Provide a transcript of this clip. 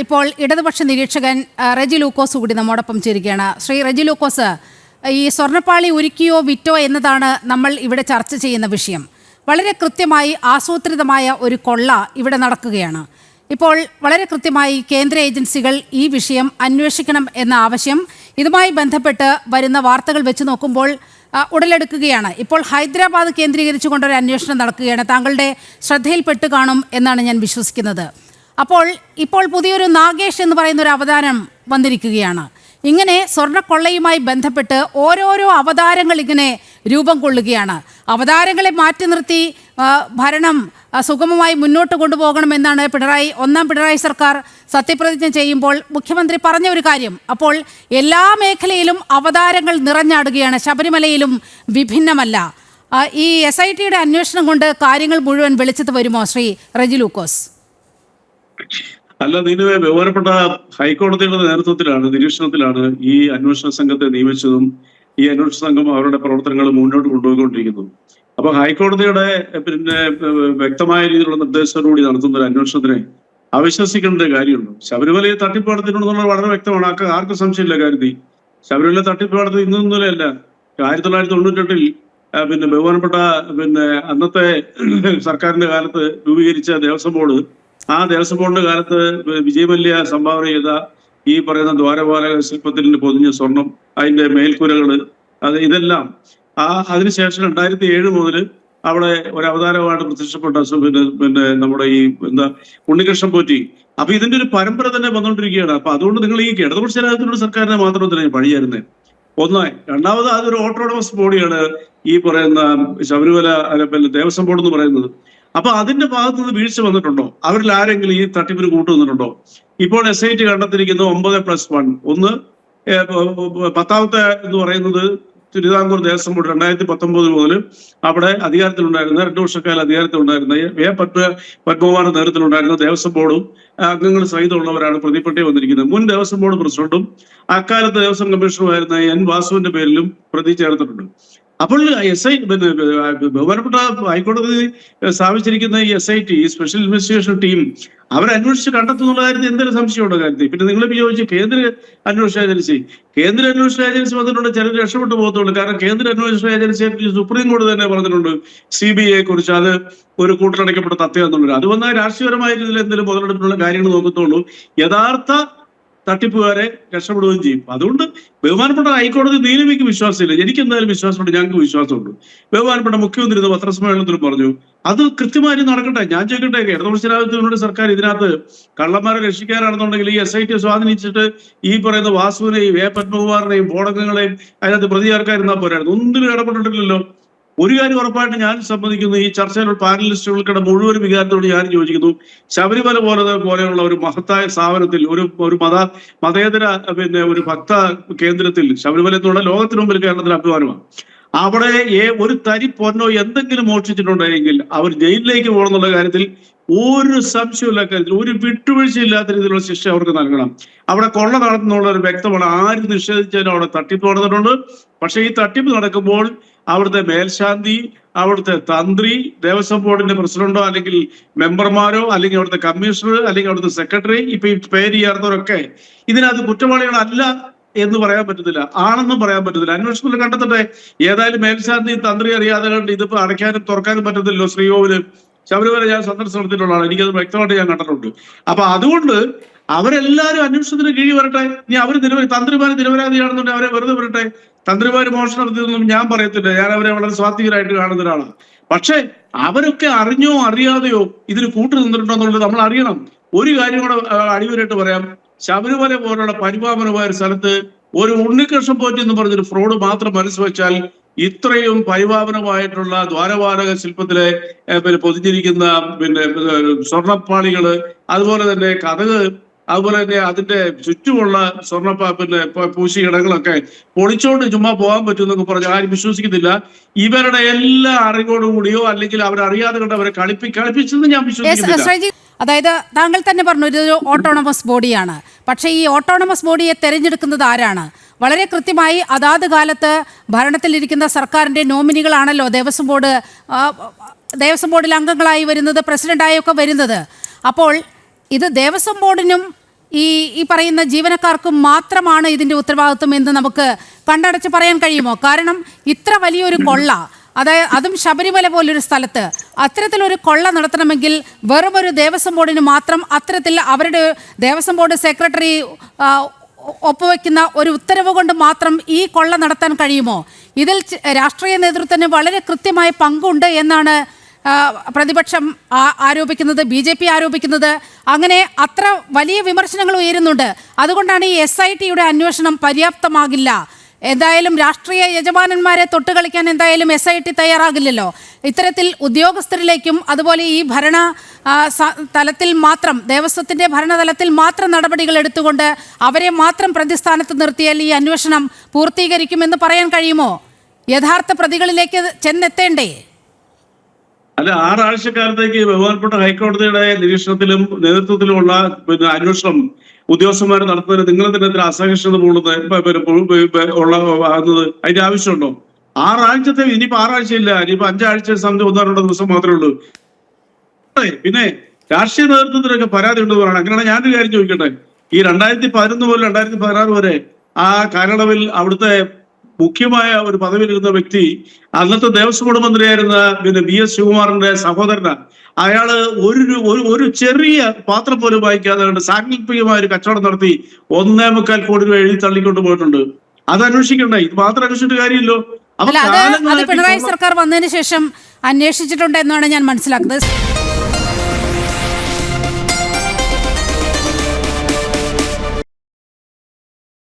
ഇപ്പോൾ ഇടതുപക്ഷ നിരീക്ഷകൻ റെജി ലൂക്കോസ് കൂടി നമ്മോടൊപ്പം ചേരുകയാണ്. ശ്രീ റെജി ലൂക്കോസ്, ഈ സ്വർണ്ണപ്പാളി ഒരുക്കിയോ വിറ്റോ എന്നതാണ് നമ്മൾ ഇവിടെ ചർച്ച ചെയ്യുന്ന വിഷയം. വളരെ കൃത്യമായി ആസൂത്രിതമായ ഒരു കൊള്ള ഇവിടെ നടക്കുകയാണ്. ഇപ്പോൾ വളരെ കൃത്യമായി കേന്ദ്ര ഏജൻസികൾ ഈ വിഷയം അന്വേഷിക്കണം എന്ന ആവശ്യം ഇതുമായി ബന്ധപ്പെട്ട് വരുന്ന വാർത്തകൾ വെച്ച് നോക്കുമ്പോൾ ഉടലെടുക്കുകയാണ്. ഇപ്പോൾ ഹൈദരാബാദ് കേന്ദ്രീകരിച്ചുകൊണ്ടൊരു അന്വേഷണം നടക്കുകയാണ്. താങ്കളുടെ ശ്രദ്ധയിൽപ്പെട്ട് കാണും എന്നാണ് ഞാൻ വിശ്വസിക്കുന്നത്. ഇപ്പോൾ പുതിയൊരു നാഗേഷ് എന്ന് പറയുന്ന ഒരു അവതാരം വന്നിരിക്കുകയാണ്. ഇങ്ങനെ സ്വർണ്ണക്കൊള്ളയുമായി ബന്ധപ്പെട്ട് ഓരോരോ അവതാരങ്ങൾ ഇങ്ങനെ രൂപം കൊള്ളുകയാണ്. അവതാരങ്ങളെ മാറ്റി നിർത്തി ഭരണം സുഗമമായി മുന്നോട്ട് കൊണ്ടുപോകണമെന്നാണ് ഒന്നാം പിണറായി സർക്കാർ സത്യപ്രതിജ്ഞ ചെയ്യുമ്പോൾ മുഖ്യമന്ത്രി പറഞ്ഞ ഒരു കാര്യം. അപ്പോൾ എല്ലാ മേഖലയിലും അവതാരങ്ങൾ നിറഞ്ഞാടുകയാണ്. ശബരിമലയിലും വിഭിന്നമല്ല. ഈ SITയുടെ അന്വേഷണം കൊണ്ട് കാര്യങ്ങൾ മുഴുവൻ വെളിച്ചത്ത് വരുമോ ശ്രീ റെജി ലൂക്കോസ്? അല്ല, ഇതിന് ബഹുമാനപ്പെട്ട ഹൈക്കോടതിയുടെ നേതൃത്വത്തിലാണ്, നിരീക്ഷണത്തിലാണ് ഈ അന്വേഷണ സംഘത്തെ നിയമിച്ചതും ഈ അന്വേഷണ സംഘം അവരുടെ പ്രവർത്തനങ്ങൾ മുന്നോട്ട് കൊണ്ടുപോയിക്കൊണ്ടിരിക്കുന്നത്. അപ്പൊ ഹൈക്കോടതിയുടെ വ്യക്തമായ രീതിയിലുള്ള നിർദ്ദേശത്തോടുകൂടി നടത്തുന്ന ഒരു അന്വേഷണത്തിനെ അവിശ്വസിക്കേണ്ട കാര്യമുണ്ട്. ശബരിമലയെ തട്ടിപ്പ് നടത്തിയിട്ടുണ്ടെന്നുള്ളത് വളരെ വ്യക്തമാണ്. ആർക്കും സംശയമില്ല കാര്യത്തിൽ. ശബരിമല തട്ടിപ്പ് നടത്തി ഇന്നൊന്നുമല്ല. 1998 ബഹുമാനപ്പെട്ട അന്നത്തെ സർക്കാരിന്റെ കാലത്ത് രൂപീകരിച്ച ദേവസ്വം ബോർഡ്, ആ ദേവസ്വം ബോർഡിന്റെ കാലത്ത് വിജയമല്യ സംഭാവന ചെയ്ത ഈ പറയുന്ന ദ്വാരപാലക ശില്പത്തിൽ പൊതിഞ്ഞ സ്വർണം, അതിന്റെ മേൽക്കൂരകള്, ഇതെല്ലാം അതിനുശേഷം 2007 മുതൽ അവിടെ ഒരു അവതാരമായിട്ട് പ്രത്യക്ഷപ്പെട്ട നമ്മുടെ ഈ ഉണ്ണികൃഷ്ണൻ പോറ്റി. അപ്പൊ ഇതിന്റെ ഒരു പരമ്പര തന്നെ വന്നുകൊണ്ടിരിക്കുകയാണ്. അപ്പൊ അതുകൊണ്ട് നിങ്ങൾ ഈ ഇടതുപക്ഷ ജനാധിപത്യ സർക്കാരിനെ മാത്രം തന്നെ പഴിയായിരുന്നേ. ഒന്നായി. രണ്ടാമത് അതൊരു ഓട്ടോണമസ് ബോഡിയാണ് ഈ പറയുന്ന ശബരിമല ദേവസ്വം ബോർഡ് എന്ന് പറയുന്നത്. അപ്പൊ അതിന്റെ ഭാഗത്ത് നിന്ന് വീഴ്ച വന്നിട്ടുണ്ടോ? അവരിൽ ആരെങ്കിലും ഈ തട്ടിപ്പിന് കൂട്ടുവന്നിട്ടുണ്ടോ? ഇപ്പോൾ SIT കണ്ടെത്തിയിരിക്കുന്നത് 9+1. ഒന്ന് 10ാമത്തെ എന്ന് പറയുന്നത് തിരുവിതാംകൂർ ദേവസ്വം ബോർഡ് 2019 മുതൽ അവിടെ അധികാരത്തിലുണ്ടായിരുന്ന 2 വർഷക്കാലം അധികാരത്തിലുണ്ടായിരുന്ന പത്മകുമാറിന്റെ നേതൃത്വത്തിലുണ്ടായിരുന്ന ദേവസ്വം ബോർഡും അംഗങ്ങൾ സഹിതമുള്ളവരാണ് പ്രതിപട്ടി വന്നിരിക്കുന്നത്. മുൻ ദേവസ്വം ബോർഡ് പ്രസിഡന്റും അക്കാലത്ത് ദേവസ്വം കമ്മീഷണറുമായിരുന്ന N വാസുവിന്റെ പേരിലും പ്രതി ചേർത്തിട്ടുണ്ട്. അപ്പോൾ ബഹുമാനപ്പെട്ട ഹൈക്കോടതി സ്ഥാപിച്ചിരിക്കുന്ന ഈ SIT, ഈ സ്പെഷ്യൽ ഇൻവെസ്റ്റിഗേഷൻ ടീം, അവരന്വേഷിച്ച് കണ്ടെത്തുന്നുള്ള കാര്യത്തിൽ എന്തെങ്കിലും സംശയമുണ്ടോ കാര്യത്തിൽ? പിന്നെ നിങ്ങൾ ചോദിച്ചു കേന്ദ്ര അന്വേഷണ ഏജൻസി വന്നിട്ടുണ്ട്, ചിലർ രക്ഷപ്പെട്ടു പോകത്തുള്ളൂ. കാരണം കേന്ദ്ര അന്വേഷണ ഏജൻസിയെ സുപ്രീം കോടതി തന്നെ പറഞ്ഞിട്ടുണ്ട് CBI കുറിച്ച് അത് ഒരു കൂട്ടിലടയ്ക്കപ്പെട്ട തത്വം എന്നുള്ളത്. അത് വന്നാൽ രാഷ്ട്രീയപരമായ രീതിയിൽ എന്തെങ്കിലും മുതലെടുപ്പിനുള്ള കാര്യങ്ങൾ നോക്കത്തുള്ളൂ. യഥാർത്ഥ തട്ടിപ്പുകാരെ രക്ഷപ്പെടുകയും ചെയ്യും. അതുകൊണ്ട് ബഹുമാനപ്പെട്ട ഹൈക്കോടതി നീതിക്ക് വിശ്വാസമില്ല. എനിക്ക് എന്തായാലും വിശ്വാസമുണ്ട്, ഞങ്ങൾക്ക് വിശ്വാസമുണ്ട്. ബഹുമാനപ്പെട്ട മുഖ്യമന്ത്രി ഇത് പത്രസമ്മേളനത്തിൽ പറഞ്ഞു. അത് കൃത്യമായി നടക്കട്ടെ. ഞാൻ ചോദിക്കട്ടെ, ഇടതുപക്ഷ ജനാധിപത്യത്തിനുള്ള സർക്കാർ ഇതിനകത്ത് കള്ളന്മാരെ രക്ഷിക്കാനാണെന്നുണ്ടെങ്കിൽ ഈ SIT സ്വാധീനിച്ചിട്ട് ഈ പറയുന്ന വാസുവിനെയും പത്മകുമാറിനെയും ബോർഡംഗങ്ങളെയും അതിനകത്ത് പ്രതി ചേർക്കാതിരുന്നാൽ പോരായിരുന്നു. ഒന്നിനും ഇടപെട്ടിട്ടില്ലല്ലോ. ഒരു കാര്യം ഉറപ്പായിട്ട് ഞാൻ സമ്മതിക്കുന്നു, ഈ ചർച്ചയിലുള്ള പാനലിസ്റ്റുകൾക്കിടെ മുഴുവൻ വികാരത്തോട് ഞാൻ യോജിക്കുന്നു. ശബരിമല പോലെയുള്ള ഒരു മഹത്തായ സ്ഥാപനത്തിൽ, ഒരു മതേതര ഒരു ഭക്ത കേന്ദ്രത്തിൽ, ശബരിമല എന്നുള്ള ലോകത്തിന് മുമ്പിൽ കേരളത്തിന് അഭിമാനമാണ്. അവിടെ ഒരു തരി പൊന്നോ എന്തെങ്കിലും മോഷ്ടിച്ചിട്ടുണ്ടെങ്കിൽ അവർ ജയിലിലേക്ക് പോകണമെന്നുള്ള കാര്യത്തിൽ ഒരു സംശയമില്ല. കാര്യത്തിൽ ഒരു വിട്ടുവീഴ്ചയില്ലാത്ത രീതിയിലുള്ള ശിക്ഷ അവർക്ക് നൽകണം. അവിടെ കൊള്ള നടത്തുന്നുള്ള ഒരു വ്യക്തമാണ്. ആര് നിഷേധിച്ചാലും അവിടെ തട്ടിപ്പ് നടന്നിട്ടുണ്ട്. പക്ഷെ ഈ തട്ടിപ്പ് നടക്കുമ്പോൾ അവിടുത്തെ മേൽശാന്തി, അവിടുത്തെ തന്ത്രി, ദേവസ്വം ബോർഡിന്റെ പ്രസിഡന്റോ അല്ലെങ്കിൽ മെമ്പർമാരോ അല്ലെങ്കിൽ അവിടുത്തെ കമ്മീഷണർ അല്ലെങ്കിൽ അവിടുത്തെ സെക്രട്ടറി, ഇപ്പൊ ഈ പേര് ചേർത്തവരൊക്കെ ഇതിനകത്ത് കുറ്റവാളികളല്ല എന്ന് പറയാൻ പറ്റത്തില്ല, ആണെന്നും പറയാൻ പറ്റത്തില്ല. അന്വേഷണത്തിൽ കണ്ടെത്തട്ടെ. ഏതായാലും മേൽശാന്തി തന്ത്രി അറിയാതെ കണ്ട് ഇതിപ്പോ അടയ്ക്കാനും തുറക്കാനും പറ്റത്തില്ലല്ലോ. ശ്രീകോവില് ശബരിമല ഞാൻ സന്ദർശനം നടത്തിയിട്ടുള്ളതാണ്, എനിക്കത് വ്യക്തമായിട്ട് ഞാൻ കണ്ടിട്ടുണ്ട്. അപ്പൊ അതുകൊണ്ട് അവരെല്ലാരും അന്വേഷണത്തിന് കീഴിൽ വരട്ടെ. ഇനി അവർ തന്ത്രിമാര് നിരപരാധിയാണെന്നുണ്ടെങ്കിൽ അവരെ വെറുതെ വരട്ടെ. തന്ത്രിമാര് മോഷണം നടത്തിയതൊന്നും ഞാൻ പറയത്തില്ല. ഞാൻ അവരെ വളരെ സ്വാത്വികരായിട്ട് കാണുന്ന ഒരാളാണ്. പക്ഷെ അവരൊക്കെ അറിഞ്ഞോ അറിയാതെയോ ഇതിന് കൂട്ടു നിന്നിട്ടുണ്ടോ എന്നുള്ളത് നമ്മൾ അറിയണം. ഒരു കാര്യം കൂടെ അടിവരായിട്ട് പറയാം. ശബരിമല പോലുള്ള പരിപാവനമായ ഒരു സ്ഥലത്ത് ഒരു ഉണ്ണികൃഷ്ണൻ പോറ്റി എന്ന് പറഞ്ഞൊരു ഫ്രോഡ് മാത്രം മനസ്സ് വെച്ചാൽ ഇത്രയും പരിപാവനമായിട്ടുള്ള ദ്വാരപാലക ശില്പത്തിലെ പൊതിഞ്ഞിരിക്കുന്ന സ്വർണ്ണപ്പാളികള്, അതുപോലെ തന്നെ കഥക്, അതുപോലെ തന്നെ അതിന്റെ ചുറ്റുമുള്ള സ്വർണ്ണ പൂശിയിടങ്ങളൊക്കെ പൊളിച്ചോണ്ട് ചുമ്മാ പോകാൻ പറ്റുമെന്നൊക്കെ പറഞ്ഞ് ആരും വിശ്വസിക്കുന്നില്ല. ഇവരുടെ എല്ലാ അറിവോടുകൂടിയോ അല്ലെങ്കിൽ അവരറിയാതെ കൊണ്ട് അവരെ കളിപ്പിച്ചെന്ന് ഞാൻ വിശ്വസിക്കുന്നില്ല. അതായത് താങ്കൾ തന്നെ പറഞ്ഞു ഇതൊരു ഓട്ടോണമസ് ബോഡിയാണ്. പക്ഷേ ഈ ഓട്ടോണമസ് ബോഡിയെ തെരഞ്ഞെടുക്കുന്നത് ആരാണ്? വളരെ കൃത്യമായി അതാത് കാലത്ത് ഭരണത്തിലിരിക്കുന്ന സർക്കാരിൻ്റെ നോമിനികളാണല്ലോ ദേവസ്വം ബോർഡിൽ അംഗങ്ങളായി വരുന്നത്, പ്രസിഡന്റായൊക്കെ വരുന്നത്. അപ്പോൾ ഇത് ദേവസ്വം ബോർഡിനും ഈ പറയുന്ന ജീവനക്കാർക്കും മാത്രമാണ് ഇതിന്റെ ഉത്തരവാദിത്വം എന്ന് നമുക്ക് കണ്ടടച്ച് പറയാൻ കഴിയുമോ? കാരണം ഇത്ര വലിയൊരു കൊള്ള, അതായത് അതും ശബരിമല പോലൊരു സ്ഥലത്ത് അത്തരത്തിലൊരു കൊള്ള നടത്തണമെങ്കിൽ വെറും ഒരു ദേവസ്വം ബോർഡിന് മാത്രം അത്തരത്തിൽ അവരുടെ ദേവസ്വം ബോർഡ് സെക്രട്ടറി ഒപ്പുവെക്കുന്ന ഒരു ഉത്തരവ് കൊണ്ട് മാത്രം ഈ കൊള്ള നടത്താൻ കഴിയുമോ? ഇതിൽ രാഷ്ട്രീയ നേതൃത്വത്തിന് വളരെ കൃത്യമായ പങ്കുണ്ട് എന്നാണ് പ്രതിപക്ഷം ആരോപിക്കുന്നത്, BJP ആരോപിക്കുന്നത്. അങ്ങനെ അത്ര വലിയ വിമർശനങ്ങൾ ഉയരുന്നുണ്ട്. അതുകൊണ്ടാണ് ഈ SITയുടെ അന്വേഷണം പര്യാപ്തമാകില്ല. എന്തായാലും രാഷ്ട്രീയ യജമാനന്മാരെ തൊട്ടുകളിക്കാൻ എന്തായാലും SIT തയ്യാറാകില്ലല്ലോ. ഇത്തരത്തിൽ ഉദ്യോഗസ്ഥരിലേക്കും അതുപോലെ ഈ ഭരണ തലത്തിൽ മാത്രം, ദേവസ്വത്തിൻ്റെ ഭരണതലത്തിൽ മാത്രം നടപടികൾ എടുത്തുകൊണ്ട് അവരെ മാത്രം പ്രതിസ്ഥാനത്ത് നിർത്തിയാൽ ഈ അന്വേഷണം പൂർത്തീകരിക്കുമെന്ന് പറയാൻ കഴിയുമോ? യഥാർത്ഥ പ്രതികളിലേക്ക് ചെന്നെത്തേണ്ടേ? അല്ല, 6 ആഴ്ചക്കാലത്തേക്ക് ബഹുമാനപ്പെട്ട ഹൈക്കോടതിയുടെ നിരീക്ഷണത്തിലും നേതൃത്വത്തിലുമുള്ള അന്വേഷണം ഉദ്യോഗസ്ഥന്മാർ നടത്തുന്നതിന് നിങ്ങൾ തന്നെ അസഹിഷ്ണുത ഉള്ളത് അതിന്റെ ആവശ്യമുണ്ടോ? 6 ആഴ്ചത്തെ ഇനിയിപ്പോ 6 ആഴ്ചയില്ല, ഇനിയിപ്പോ 5 ആഴ്ച സമയം 1-2 ദിവസം മാത്രമേ ഉള്ളൂ. പിന്നെ രാഷ്ട്രീയ നേതൃത്വത്തിനൊക്കെ പരാതി ഉണ്ടെന്ന് പറയണം. അങ്ങനെയാണ് ഞാനൊരു കാര്യം ചോദിക്കട്ടെ. ഈ 2011 മുതൽ 2016 വരെ ആ കാലയളവിൽ അവിടുത്തെ മുഖ്യമായ ഒരു പദവിയിലിരുന്ന വ്യക്തി അന്നത്തെ ദേവസ്വം ബോർഡ് മന്ത്രിയായിരുന്ന VS ശിവകുമാറിന്റെ സഹോദരനാണ്. അയാള് ഒരു ചെറിയ പാത്രം പോലും വായിക്കാതെ സാങ്കല്പികമായ ഒരു കച്ചവടം നടത്തി 1.25 കോടി രൂപ എഴുതി തള്ളിക്കൊണ്ട് പോയിട്ടുണ്ട്. അത് അന്വേഷിക്കണ്ടേ? ഇത് മാത്രം അന്വേഷിച്ചിട്ട് കാര്യമില്ലോ. അത് പിണറായി സർക്കാർ വന്നതിന് ശേഷം അന്വേഷിച്ചിട്ടുണ്ട് എന്നാണ് ഞാൻ മനസ്സിലാക്കുന്നത്.